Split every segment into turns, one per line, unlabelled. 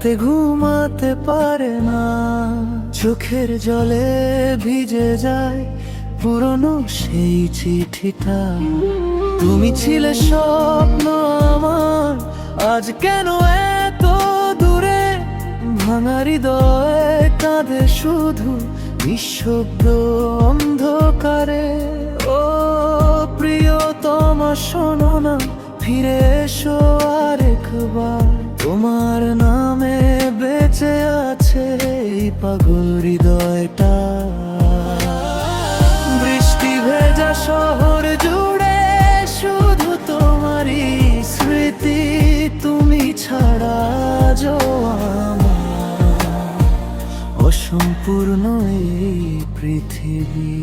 রাতে ঘুমাতে পারে না, চোখের জলে ভিজে যায় পুরনো সেই চিঠিটা। তুমি ছিলে স্বপ্ন আমার, আজ কেন এত দূরে? ভাঙা হৃদয়ে কাঁদে শুধু নিঃশব্দ অন্ধকারে। ও প্রিয়তমা শোনো না, ফিরে এসো আরেকবার। তোমার নামে বেঁচে আছে এই পাগল হৃদয়টা। বৃষ্টি ভেজা শহর জুড়ে শুধু তোমারই স্মৃতি, তুমি ছাড়া আজও আমার অসম্পূর্ণ এই পৃথিবী।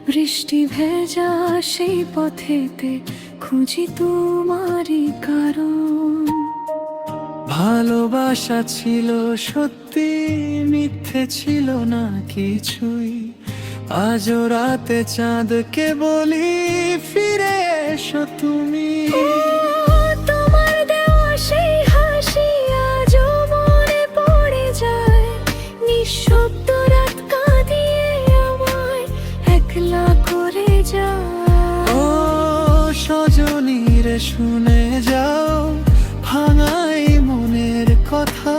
বৃষ্টি ভেজা সেই পথেতে খুঁজি তোমারই কারণ।
ভালোবাসা ছিল সত্যি, মিথ্যে ছিল না কিছুই। আজও রাতে চাঁদকে বলি ফিরে এসো তুমি।
তোমার দেওয়া সেই হাসি আজও মনে পড়ে যায়, নিঃশব্দ রাত কাঁদিয়ে আমায় একলা করে যায়।
ও সজনী রে শুনে যাও ভাঙাই মনের কথা,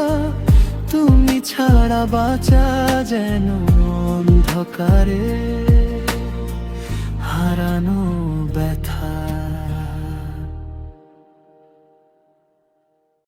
তুমি ছাড়া বাঁচা যেন অন্ধকারে হারানো ব্যথা।